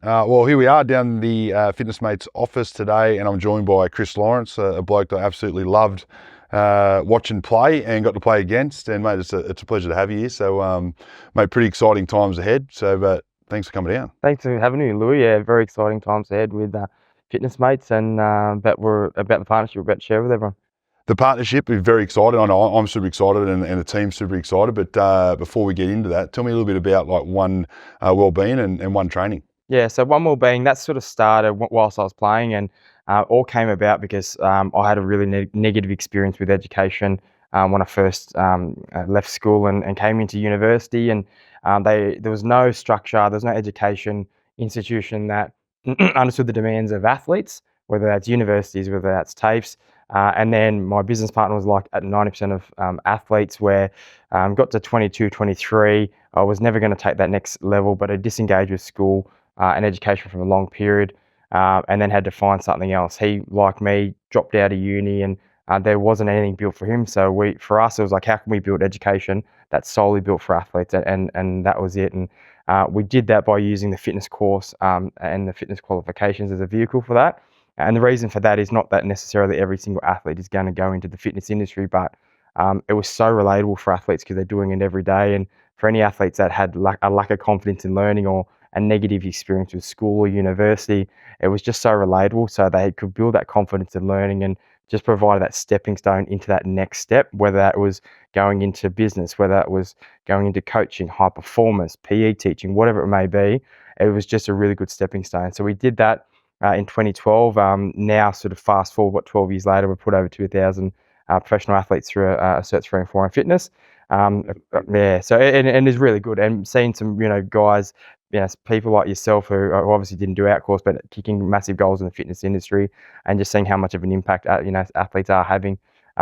Well, here we are down in the Fitness Mates office today, and I'm joined by Chris Lawrence, a bloke that I absolutely loved watching play and got to play against. And mate, it's a pleasure to have you here. So, mate, pretty exciting times ahead. So, but thanks for coming down. Thanks for having me, Louis. Yeah, very exciting times ahead with Fitness Mates and about the partnership we're about to share with everyone. The partnership is very exciting. I know I'm super excited, and the team's super excited. But before we get into that, tell me a little bit about like one wellbeing and one training. Yeah, so one more being that sort of started whilst I was playing, and all came about because I had a really negative experience with education when I first left school and came into university, and there was no structure, there was no education institution that understood the demands of athletes, whether that's universities, whether that's TAFEs. And then my business partner was like at 90% of athletes, where got to 22, 23, I was never going to take that next level, but I disengaged with school and education from a long period, and then had to find something else. He, like me, dropped out of uni, and there wasn't anything built for him. So for us, it was like, how can we build education that's solely built for athletes? And that was it. And we did that by using the fitness course and the fitness qualifications as a vehicle for that. And the reason for that is not that necessarily every single athlete is going to go into the fitness industry, but it was so relatable for athletes because they're doing it every day. And for any athletes that had a lack of confidence in learning or a negative experience with school or university, it was just so relatable. So they could build that confidence in learning and just provide that stepping stone into that next step, whether that was going into business, whether it was going into coaching, high performance, PE teaching, whatever it may be. It was just a really good stepping stone. So we did that in 2012. Now, sort of fast forward, 12 years later, we've put over 2,000 professional athletes through a Cert 3 and 4 in fitness. Yeah, so and it's really good. And seeing some, guys, people like yourself who obviously didn't do our course, but kicking massive goals in the fitness industry, and just seeing how much of an impact, athletes are having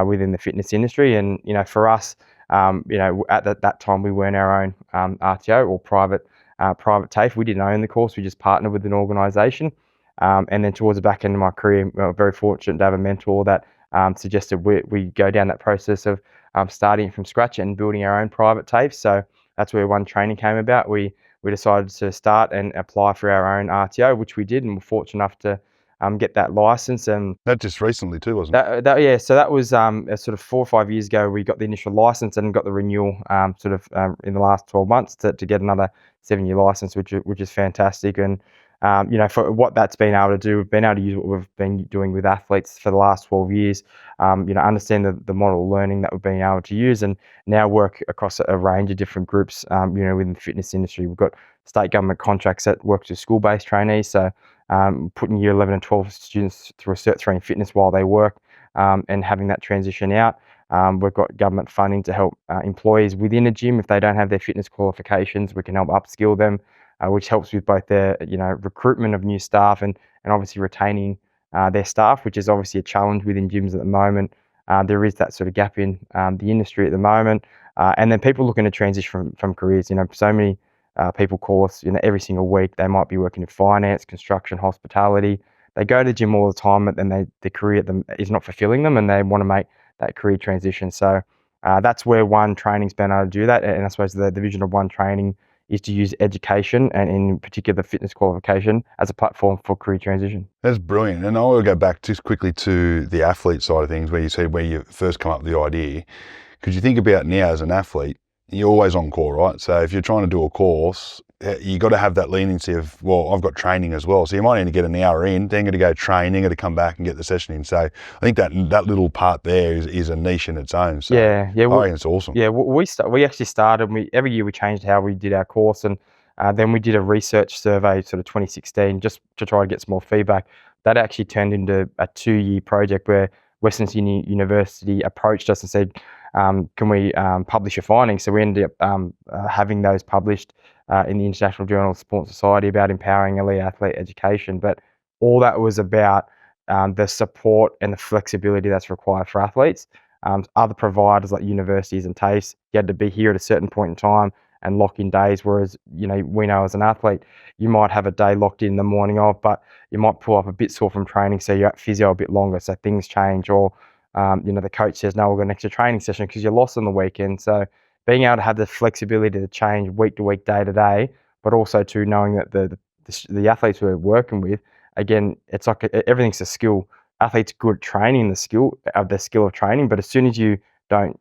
within the fitness industry. And, for us, at that time, we weren't our own RTO or private TAFE. We didn't own the course. We just partnered with an organisation. And then towards the back end of my career, very fortunate to have a mentor that suggested we go down that process of starting from scratch and building our own private TAFE. So that's where One Training came about. We decided to start and apply for our own RTO, which we did, and we're fortunate enough to get that license. And That just recently too, wasn't it? yeah, so that was sort of 4 or 5 years ago. We got the initial license and got the renewal in the last 12 months to get another 7-year license, which is fantastic. And for what that's been able to do, we've been able to use what we've been doing with athletes for the last 12 years, understand the model of learning that we've been able to use, and now work across a range of different groups, within the fitness industry. We've got state government contracts that work with school-based trainees, so putting year 11 and 12 students through a Cert 3 in fitness while they work, and having that transition out. We've got government funding to help employees within a gym. If they don't have their fitness qualifications, we can help upskill them, which helps with both their recruitment of new staff and obviously retaining their staff, which is obviously a challenge within gyms at the moment. There is that sort of gap in the industry at the moment, and then people looking to transition from careers. So many people call us every single week. They might be working in finance, construction, hospitality. They go to the gym all the time, but then the career is not fulfilling them, and they want to make that career transition. So that's where One Training's been able to do that. And I suppose the vision of One Training is to use education, and in particular the fitness qualification, as a platform for career transition. That's brilliant. And I want to go back just quickly to the athlete side of things, where you said where you first come up with the idea. Because you think about now as an athlete, you're always on call, right? So if you're trying to do a course, you got to have that leniency of, well, I've got training as well. So you might need to get an hour in, then got to go train, then got to come back and get the session in. So I think that little part there is a niche in its own. So Yeah, I reckon it's awesome. yeah. We actually started. Every year we changed how we did our course, and then we did a research survey, sort of 2016, just to try to get some more feedback. That actually turned into a 2-year project where Western Sydney University approached us and said, "Can we publish your findings?" So we ended up having those published in the International Journal of Sports Society about empowering elite athlete education. But all that was about the support and the flexibility that's required for athletes. Other providers like universities and TAFEs, you had to be here at a certain point in time and lock in days. Whereas, we know as an athlete, you might have a day locked in the morning of, but you might pull up a bit sore from training, so you're at physio a bit longer, so things change. Or, the coach says, no, we've got an extra training session because you're lost on the weekend. So being able to have the flexibility to change week to week, day to day, but also to knowing that the athletes we're working with, again, it's like everything's a skill. Athletes good at training the skill of training, but as soon as you don't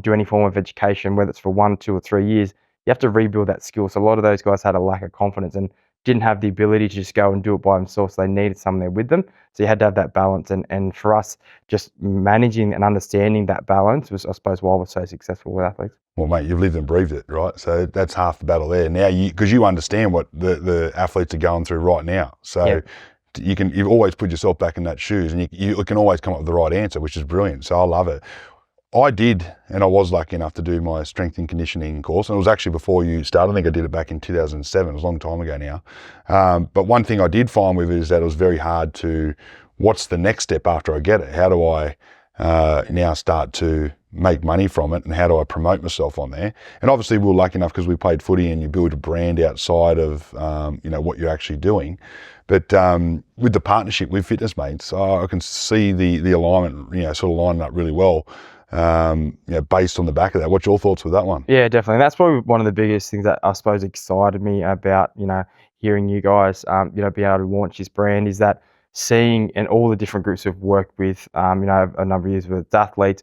do any form of education, whether it's for 1, 2, or 3 years, you have to rebuild that skill. So a lot of those guys had a lack of confidence and didn't have the ability to just go and do it by themselves. So they needed someone there with them. So you had to have that balance. And for us, just managing and understanding that balance was, I suppose, why we're so successful with athletes. Well, mate, you've lived and breathed it, right? So that's half the battle there. Now, because you understand what the athletes are going through right now. So you've always put yourself back in that shoes, and you can always come up with the right answer, which is brilliant. So I love it. I did, and I was lucky enough to do my strength and conditioning course. And it was actually before you started. I think I did it back in 2007. It was a long time ago now. But one thing I did find with it is that it was very hard to, what's the next step after I get it? How do I now start to make money from it, and how do I promote myself on there? And obviously we were lucky enough because we played footy and you build a brand outside of what you're actually doing. But with the partnership with Fitness Mates, I can see the alignment, sort of lining up really well. Based on the back of that. What's your thoughts with that one? Yeah, definitely. That's probably one of the biggest things that I suppose excited me about, hearing you guys, being able to launch this brand, is that seeing and all the different groups we've worked with, a number of years with athletes,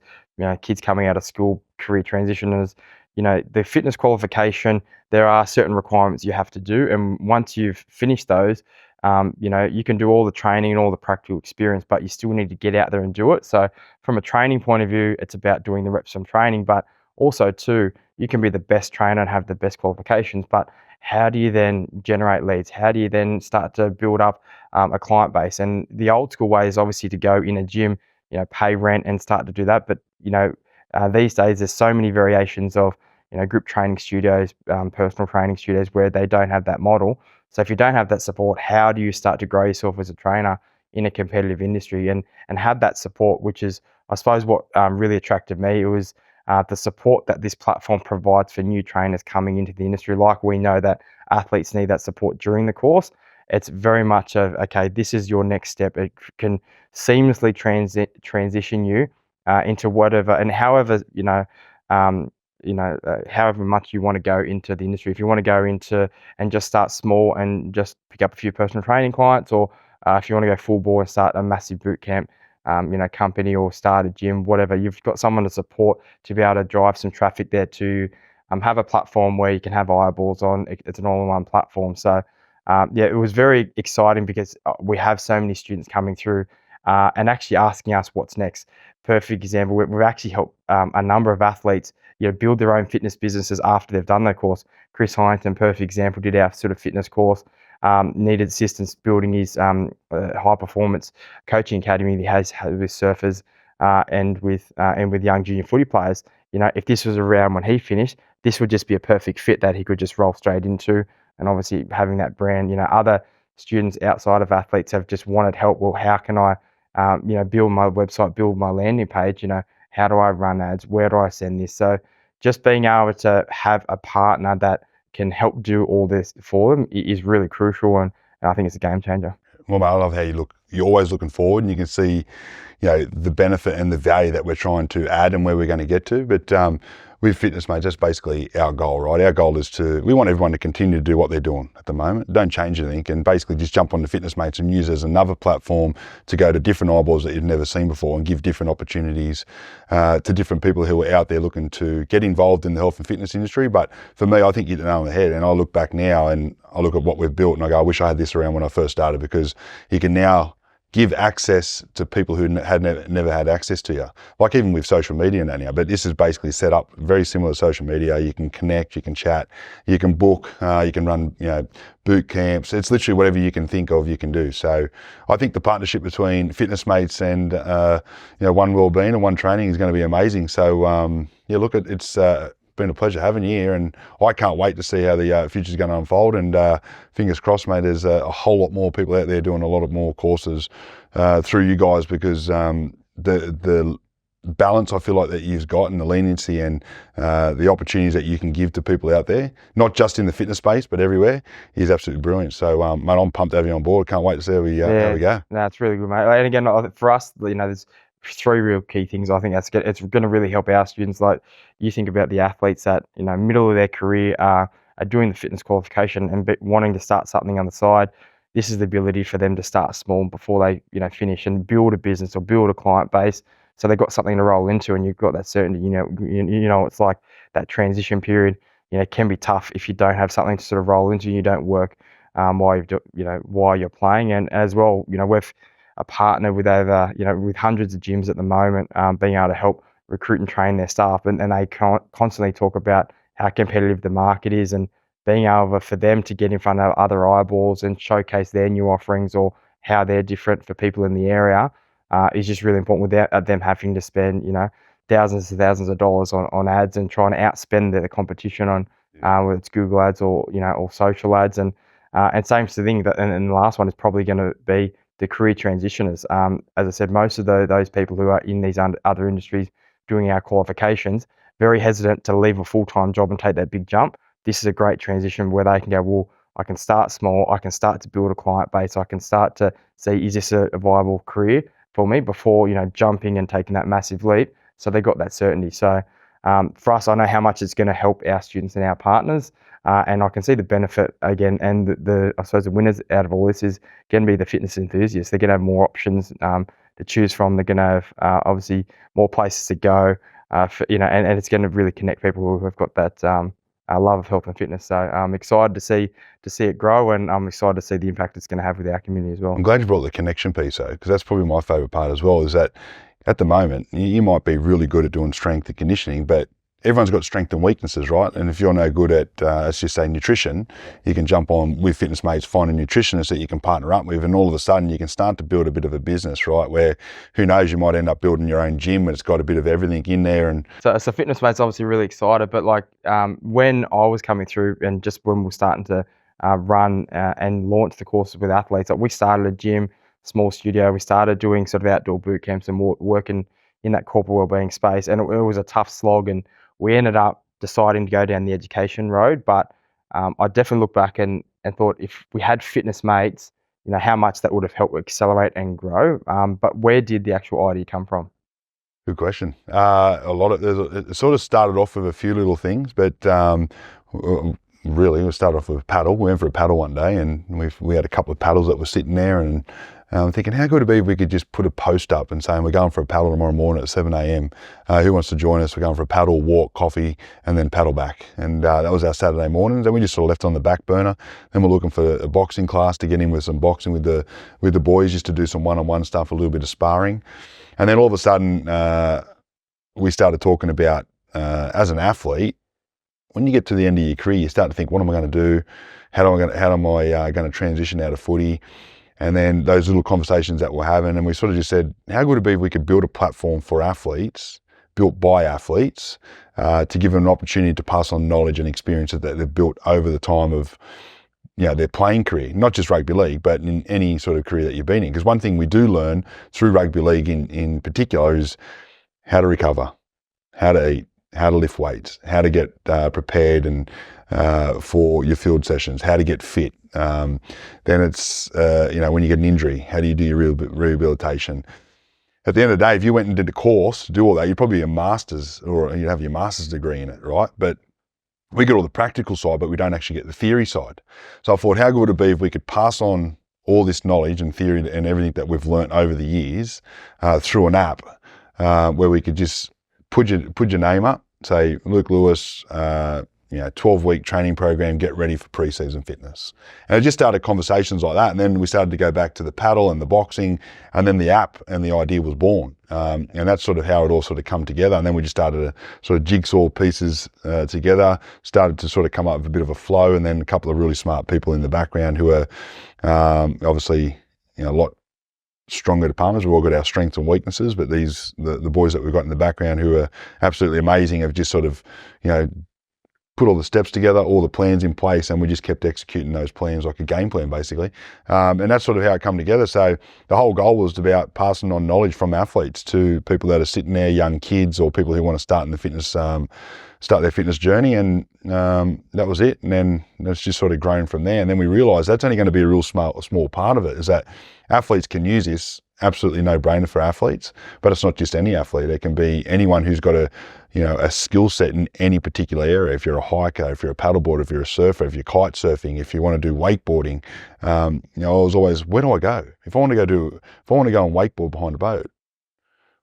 kids coming out of school, career transitioners, the fitness qualification, there are certain requirements you have to do. And once you've finished those, you can do all the training and all the practical experience, but you still need to get out there and do it. So from a training point of view, it's about doing the reps from training, but also too, you can be the best trainer and have the best qualifications, but how do you then generate leads? How do you then start to build up a client base? And the old school way is obviously to go in a gym, pay rent and start to do that. But, these days there's so many variations of, group training studios, personal training studios where they don't have that model. So if you don't have that support, how do you start to grow yourself as a trainer in a competitive industry and have that support, which is, I suppose, what really attracted me. It was the support that this platform provides for new trainers coming into the industry. Like we know that athletes need that support during the course. It's very much of, okay, this is your next step. It can seamlessly transition you into whatever and however, however much you want to go into the industry. If you want to go into and just start small and just pick up a few personal training clients, or if you want to go full bore and start a massive boot camp, company, or start a gym, whatever, you've got someone to support to be able to drive some traffic there to have a platform where you can have eyeballs on. It's an all-in-one platform. So it was very exciting because we have so many students coming through and actually asking us what's next. Perfect example, we've actually helped a number of athletes build their own fitness businesses after they've done their course. Chris Hyington, perfect example, did our sort of fitness course, needed assistance building his high performance coaching academy that he has with surfers and with young junior footy players. If this was around when he finished, this would just be a perfect fit that he could just roll straight into. And obviously having that brand, other students outside of athletes have just wanted help. Well, how can I build my website, build my landing page? How do I run ads? Where do I send this? So just being able to have a partner that can help do all this for them is really crucial, and I think it's a game changer. Well, mate, I love how you look. You're always looking forward, and you can see, the benefit and the value that we're trying to add and where we're going to get to. But with Fitness Mates, that's basically our goal, right? Our goal is we want everyone to continue to do what they're doing at the moment. Don't change anything, and basically just jump on the Fitness Mates and use it as another platform to go to different eyeballs that you've never seen before and give different opportunities to different people who are out there looking to get involved in the health and fitness industry. But for me, I think you hit the nail on the head, and I look back now and I look at what we've built and I go, I wish I had this around when I first started, because you can now give access to people who had never had access to you. Like even with social media and that now, but this is basically set up very similar to social media. You can connect, you can chat, you can book, you can run, boot camps. It's literally whatever you can think of, you can do. So I think the partnership between Fitness Mates and, One Wellbeing and One Training is going to be amazing. So it's been a pleasure having you here, and I can't wait to see how the future's going to unfold. And fingers crossed, mate, there's a whole lot more people out there doing a lot of more courses through you guys, because the balance I feel like that you've got, and the leniency and the opportunities that you can give to people out there, not just in the fitness space but everywhere, is absolutely brilliant. So mate, I'm pumped to have you on board. Can't wait to see how we go. No, it's really good, mate. And again, for us, there's three real key things. I think it's going to really help our students. Like you think about the athletes that middle of their career are are doing the fitness qualification and wanting to start something on the side, this is the ability for them to start small before they, finish and build a business or build a client base. So they've got something to roll into, and you've got that certainty. It's like that transition period. Can be tough if you don't have something to sort of roll into. You don't work while you're playing, and as well, we've a partner with over, with hundreds of gyms at the moment, being able to help recruit and train their staff, and they constantly talk about how competitive the market is, and being able for them to get in front of other eyeballs and showcase their new offerings or how they're different for people in the area is just really important without them having to spend, thousands and thousands of dollars on ads and trying to outspend the competition on whether it's Google ads or, or social ads. And same thing and the last one is probably going to be the career transitioners. As I said, most of those people who are in these other industries doing our qualifications, very hesitant to leave a full-time job and take that big jump. This is a great transition where they can go, well, I can start small, I can start to build a client base, I can start to see, is this a viable career for me before, jumping and taking that massive leap. So they got that certainty. So for us, I know how much it's going to help our students and our partners. And I can see the benefit again, and I suppose the winners out of all this is going to be the fitness enthusiasts. They're going to have more options to choose from. They're going to have obviously more places to go, and it's going to really connect people who have got that love of health and fitness. So I'm excited to see it grow, and I'm excited to see the impact it's going to have with our community as well. I'm glad you brought the connection piece though, because that's probably my favourite part as well, is that at the moment, you might be really good at doing strength and conditioning, but everyone's got strengths and weaknesses, right? And if you're no good at, let's just say, nutrition, you can jump on with Fitness Mates, find a nutritionist that you can partner up with, and all of a sudden you can start to build a bit of a business, right? Where, who knows, you might end up building your own gym and it's got a bit of everything in there. And so Fitness Mates obviously really excited, but like when I was coming through and just when we were starting to run and launch the courses with athletes, like we started a gym, small studio, we started doing sort of outdoor boot camps and working in that corporate wellbeing space, and it was a tough slog, and we ended up deciding to go down the education road. But I definitely look back and thought if we had Fitness Mates, how much that would have helped accelerate and grow. But where did the actual idea come from? Good question. It sort of started off with a few little things, but really we started off with a paddle. We went for a paddle one day, and we had a couple of paddles that were sitting there, and thinking, how good would it be if we could just put a post up and saying, we're going for a paddle tomorrow morning at 7 a.m. Who wants to join us? We're going for a paddle, walk, coffee, and then paddle back. And that was our Saturday mornings. And we just sort of left on the back burner. Then we're looking for a boxing class to get in with some boxing with the boys, just to do some one-on-one stuff, a little bit of sparring. And then all of a sudden, we started talking about, as an athlete, when you get to the end of your career, you start to think, what am I going to do? How am I going to transition out of footy? And then those little conversations that we're having, and we sort of just said, how good would it be if we could build a platform for athletes, built by athletes, to give them an opportunity to pass on knowledge and experiences that they've built over the time of their playing career, not just rugby league, but in any sort of career that you've been in. Because one thing we do learn through rugby league in particular is how to recover, how to eat, how to lift weights, how to get prepared and for your field sessions, how to get fit. Then it's, when you get an injury, how do you do your rehabilitation? At the end of the day, if you went and did a course to do all that, you'd probably be a master's, or you'd have your master's degree in it, right? But we get all the practical side, but we don't actually get the theory side. So I thought, how good would it be if we could pass on all this knowledge and theory and everything that we've learnt over the years through an app where we could just put your name up, say, Luke Lewis, 12-week training program, get ready for pre-season fitness. And it just started conversations like that. And then we started to go back to the paddle and the boxing, and then the app, and the idea was born. And that's sort of how it all sort of come together. And then we just started to sort of jigsaw pieces together, started to sort of come up with a bit of a flow, and then a couple of really smart people in the background who are obviously a lot stronger departments. We've all got our strengths and weaknesses, but the boys that we've got in the background who are absolutely amazing have just sort of, put all the steps together, all the plans in place, and we just kept executing those plans like a game plan, basically. And that's sort of how it come together. So the whole goal was about passing on knowledge from athletes to people that are sitting there, young kids or people who want to start in the fitness, start their fitness journey. And that was it. And then it's just sort of grown from there. And then we realized that's only going to be a real small part of it, is that athletes can use this absolutely no-brainer for athletes, but it's not just any athlete. It can be anyone who's got a skill set in any particular area. If you're a hiker, if you're a paddleboarder, if you're a surfer, if you're kite surfing, if you want to do wakeboarding, I was always, where do I go? If I want to go and wakeboard behind a boat,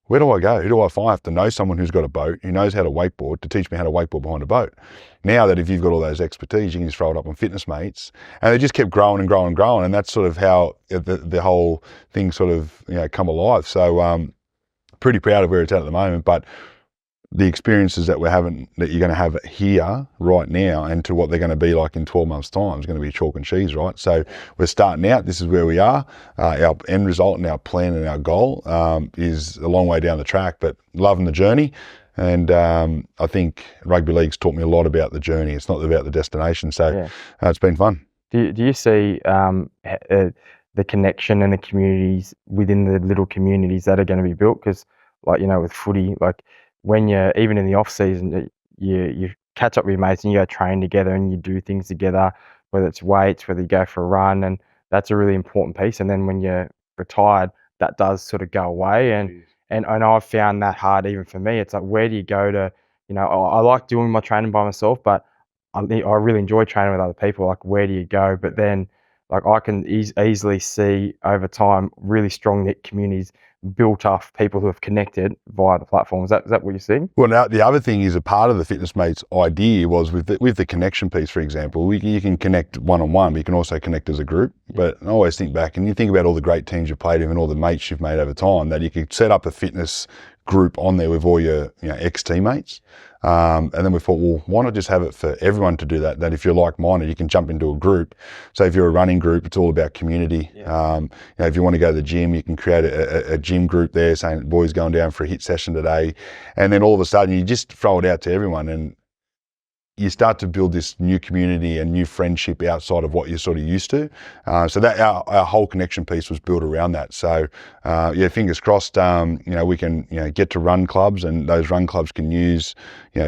where do I go? Who do I find? I have to know someone who's got a boat, who knows how to wakeboard, to teach me how to wakeboard behind a boat. Now that if you've got all those expertise, you can just throw it up on Fitness Mates. And they just kept growing and growing and growing. And that's sort of how the whole thing sort of, come alive. So pretty proud of where it's at the moment. But the experiences that you're going to have here right now and to what they're going to be like in 12 months' time is going to be chalk and cheese, right? So we're starting out, this is where we are. Our end result and our plan and our goal is a long way down the track, but loving the journey. And I think rugby league's taught me a lot about the journey. It's not about the destination. So it's been fun. Do you see the connection and the communities within the little communities that are going to be built? Because with footy, when you're even in the off season, you catch up with your mates and you go train together and you do things together, whether it's weights, whether you go for a run, and that's a really important piece. And then when you're retired, that does sort of go away. And I've found that hard even for me. It's like, where do you go to, I like doing my training by myself, but I really enjoy training with other people. Like, where do you go? But then, I can easily see over time really strong knit communities built off people who have connected via the platform. Is that what you're seeing? Well, now the other thing is, a part of the Fitness Mates idea was with the connection piece, for example, you can connect one-on-one, but you can also connect as a group. But I always think back, and you think about all the great teams you've played with and all the mates you've made over time, that you could set up a fitness group on there with all your ex-teammates. And then we thought, well, why not just have it for everyone to do that? That if you're like-minded, you can jump into a group. So if you're a running group, it's all about community. If you want to go to the gym, you can create a gym group there saying, boys going down for a HIIT session today. And then all of a sudden you just throw it out to everyone, and you start to build this new community and new friendship outside of what you're sort of used to. So that our whole connection piece was built around that. So fingers crossed, we can get to run clubs, and those run clubs can use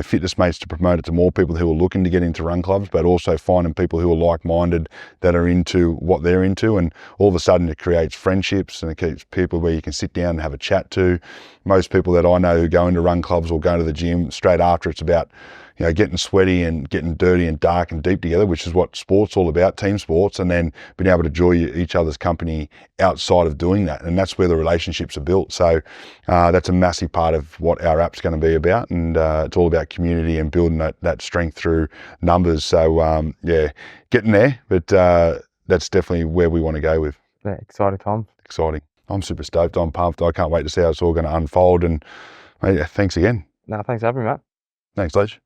Fitness Mates to promote it to more people who are looking to get into run clubs, but also finding people who are like-minded that are into what they're into. And all of a sudden it creates friendships, and it keeps people where you can sit down and have a chat to. Most people that I know who go into run clubs or go to the gym, straight after it's about getting sweaty and getting dirty and dark and deep together, which is what sport's all about, team sports, and then being able to enjoy each other's company outside of doing that. And that's where the relationships are built. So that's a massive part of what our app's going to be about. And it's all about community and building that strength through numbers. So getting there, but that's definitely where we want to go with. Yeah, exciting time. Exciting. I'm super stoked. I'm pumped. I can't wait to see how it's all going to unfold. And mate, thanks again. No, thanks for having me, Matt. Thanks, Ledge.